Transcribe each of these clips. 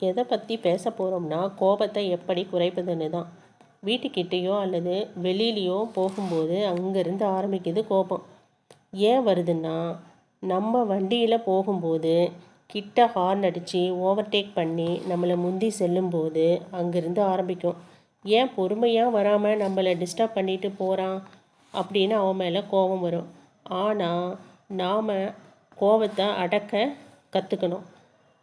எதை பற்றி பேச போகிறோம்னா கோபத்தை எப்படி குறைப்பதுன்னு தான். வீட்டுக்கிட்டேயோ அல்லது வெளியிலையோ போகும்போது அங்கேருந்து ஆரம்பிக்குது கோபம். ஏன் வருதுன்னா, நம்ம வண்டியில் போகும்போது கிட்ட ஹார்ன் அடித்து ஓவர்டேக் பண்ணி நம்மளை முந்தி செல்லும்போது அங்கேருந்து ஆரம்பிக்கும். ஏன் பொறுமையாக வராமல் நம்மளை டிஸ்டர்ப் பண்ணிட்டு போகிறான் அப்படின்னு அவன் மேலே கோபம் வரும். ஆனால் நாம் கோபத்தை அடக்க கற்றுக்கணும்.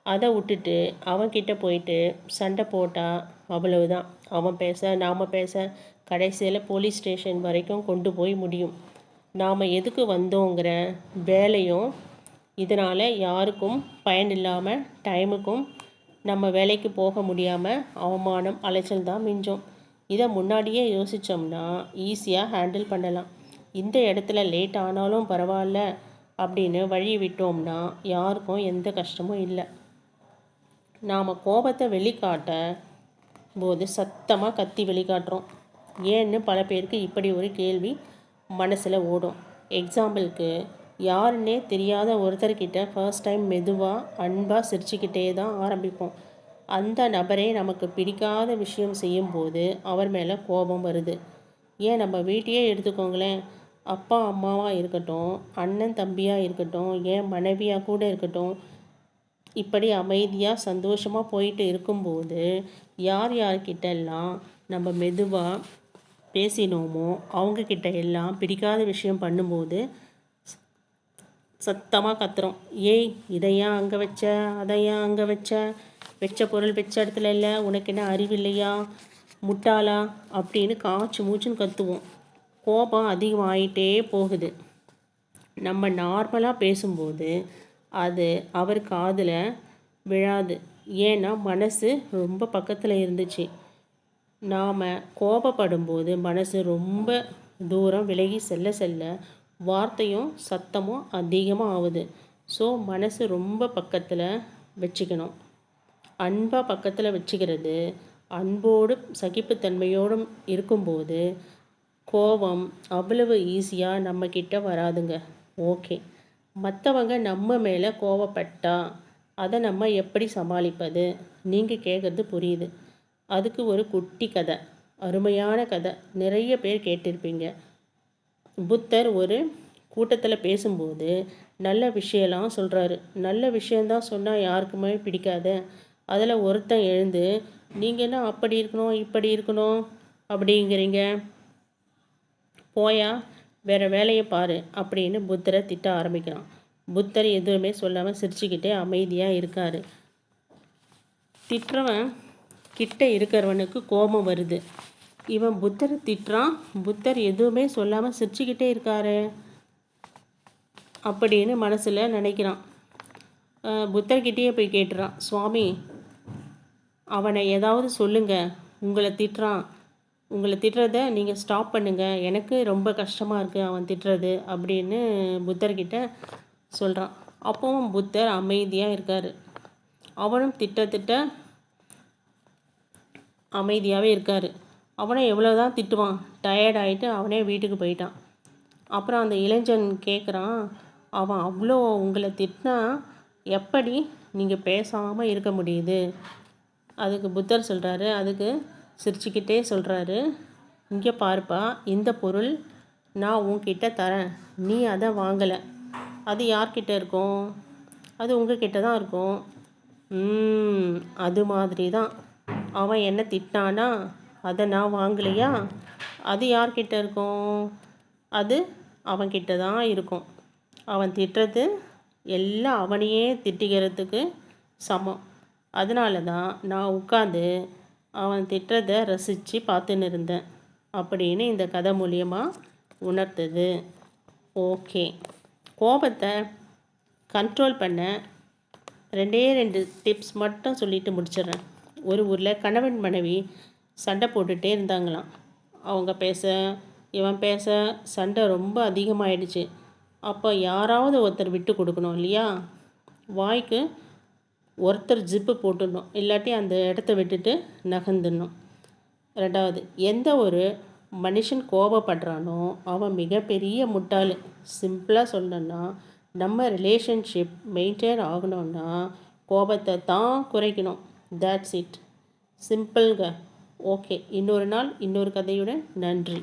அதை விட்டுட்டு அவன்கிட்ட போயிட்டு சண்டை போட்டால் அவ்வளவுதான். அவன் பேச நாம் பேச கடைசியில் போலீஸ் ஸ்டேஷன் வரைக்கும் கொண்டு போய் முடியும். நாம் எதுக்கு வந்தோங்கிற வேலையும் இதனால் யாருக்கும் பயன் இல்லாமல் டைமுக்கும் நம்ம வேலைக்கு போக முடியாமல் அவமானம் அலைச்சல் தான் மிஞ்சும். இதை முன்னாடியே யோசித்தோம்னா ஈஸியாக ஹேண்டில் பண்ணலாம். இந்த இடத்துல லேட் ஆனாலும் பரவாயில்ல அப்படின்னு வழி விட்டோம்னா யாருக்கும் எந்த கஷ்டமும் இல்லை. நாம் கோபத்தை வெளிக்காட்ட போது சத்தமாக கத்தி வெளிக்காட்டுறோம். ஏன்னு பல பேருக்கு இப்படி ஒரு கேள்வி மனசில் ஓடும். எக்ஸாம்பிளுக்கு, யாருன்னே தெரியாத ஒருத்தர்கிட்ட ஃபர்ஸ்ட் டைம் மெதுவாக அன்பாக சிரிச்சுக்கிட்டே தான் ஆரம்பிப்போம். அந்த நபரே நமக்கு பிடிக்காத விஷயம் செய்யும்போது அவர் மேலே கோபம் வருது. ஏன் நம்ம வீட்டையே எடுத்துக்கோங்களேன். அப்பா அம்மாவாக இருக்கட்டும், அண்ணன் தம்பியாக இருக்கட்டும், ஏன் மனைவியாக கூட இருக்கட்டும், இப்படி அமைதியாக சந்தோஷமாக போயிட்டு இருக்கும்போது யார்கிட்டெல்லாம் நம்ம மெதுவாக பேசினோமோ அவங்கக்கிட்ட எல்லாம் பிடிக்காத விஷயம் பண்ணும்போது சத்தமாக கத்துறோம். ஏய், இதையா அங்கே வச்ச, அதையா அங்கே வச்ச பொருள் வச்ச இடத்துல இல்லை, உனக்கு என்ன அறிவில்லையா, முட்டாளா அப்படின்னு காய்ச்சி மூச்சுன்னு கத்துவோம். கோபம் அதிகமாகிட்டே போகுது. நம்ம நார்மலாக பேசும்போது அது அவர் காதில் விழாது. ஏன்னா மனசு ரொம்ப பக்கத்தில் இருந்துச்சு. நாம் கோபப்படும்போது மனசு ரொம்ப தூரம் விலகி செல்ல செல்ல வார்த்தையும் சத்தமும் அதிகமாக ஆகுது. ஸோ மனசு ரொம்ப பக்கத்தில் வச்சுக்கணும். அன்பாக பக்கத்தில் வச்சுக்கிறது, அன்போடு சகிப்புத்தன்மையோடும் இருக்கும்போது கோபம் அவ்வளவு ஈஸியாக நம்மக்கிட்ட வராதுங்க. ஓகே, மற்றவங்க நம்ம மேலே கோவப்பட்டா அதை நம்ம எப்படி சமாளிப்பது? நீங்கள் கேட்குறது புரியுது. அதுக்கு ஒரு குட்டி கதை, அருமையான கதை, நிறைய பேர் கேட்டிருப்பீங்க. புத்தர் ஒரு கூட்டத்தில் பேசும்போது நல்ல விஷயம்லாம் சொல்கிறாரு. நல்ல விஷயந்தான் சொன்னால் யாருக்குமே பிடிக்காத. அதில் ஒருத்தன் எழுந்து, நீங்கள் என்ன அப்படி இருக்கணும் இப்படி இருக்கணும் அப்படிங்கிறீங்க, போயா வேறு வேலையை பாரு அப்படின்னு புத்தரை திட்ட ஆரம்பிக்கிறான். புத்தர் எதுவுமே சொல்லாமல் சிரிச்சுக்கிட்டே அமைதியாக இருக்கார். திட்டுறவன் கிட்ட இருக்கிறவனுக்கு கோபம் வருது. இவன் புத்தரை திட்டுறான், புத்தர் எதுவுமே சொல்லாமல் சிரிச்சுக்கிட்டே இருக்காரு அப்படின்னு மனசில் நினைக்கிறான். புத்தர்கிட்டயே போய் கேட்டுறான், சுவாமி, அவனை ஏதாவது சொல்லுங்கள், உங்களை திட்டுறத நீங்கள் ஸ்டாப் பண்ணுங்கள், எனக்கு ரொம்ப கஷ்டமாக இருக்குது அவன் திட்டுறது அப்படின்னு புத்தர்கிட்ட சொல்கிறான். அப்போவும் புத்தர் அமைதியாக இருக்கார். அவனும் திட்ட அமைதியாகவே இருக்கார். அவனை எவ்வளோதான் திட்டுவான், டயர்ட் ஆகிட்டு அவனே வீட்டுக்கு போயிட்டான். அப்புறம் அந்த இளைஞன் கேட்குறான், அவன் அவ்வளோ உங்களை திட்டினா எப்படி நீங்கள் பேசாமல் இருக்க முடியுது? அதுக்கு புத்தர் சொல்கிறாரு, அதுக்கு சிரிச்சுக்கிட்டே சொல்கிறாரு, இங்கே பாருப்பா, இந்த பொருள் நான் உன்கிட்ட தரேன், நீ அதை வாங்கலை, அது யார்கிட்ட இருக்கும்? அது உங்ககிட்ட தான் இருக்கும். அது மாதிரி தான் அவன் என்ன திட்டானா, அதை நான் வாங்கலையா, அது யார்கிட்ட இருக்கும்? அது அவன்கிட்ட தான் இருக்கும். அவன் திட்டுறது எல்லாம் அவனையே திட்டிக்கிறதுக்கு சமம். அதனால தான் நான் உட்காந்து அவன் திட்டுறதை ரசித்து பார்த்துன்னு இருந்தேன் அப்படின்னு இந்த கதை மூலியமாக உணர்த்துது. ஓகே, கோபத்தை கண்ட்ரோல் பண்ண ரெண்டு டிப்ஸ் மட்டும் சொல்லிட்டு முடிச்சிடுறேன். ஒரு ஊரில் கணவன் மனைவி சண்டை போட்டுகிட்டே இருந்தாங்களாம். அவங்க பேச இவன் பேச சண்டை ரொம்ப அதிகமாகிடுச்சு. அப்போ யாராவது ஒருத்தர் விட்டு கொடுக்கணும் இல்லையா? வாய்க்கு ஒருத்தர் ஜிப்பு போட்டுடணும், இல்லாட்டி அந்த இடத்த விட்டுட்டு நகர்ந்துடணும். ரெண்டாவது, எந்த ஒரு மனுஷன் கோபப்படுறானோ அவன் மிகப்பெரிய முட்டாள். சிம்பிளாக சொல்லணுன்னா, நம்ம ரிலேஷன்ஷிப் மெயின்டைன் ஆகணும்னா கோபத்தை தான் குறைக்கணும். That's it. சிம்பிள்ங்க. ஓகே, இன்னொரு நாள் இன்னொரு கதையுடன். நன்றி.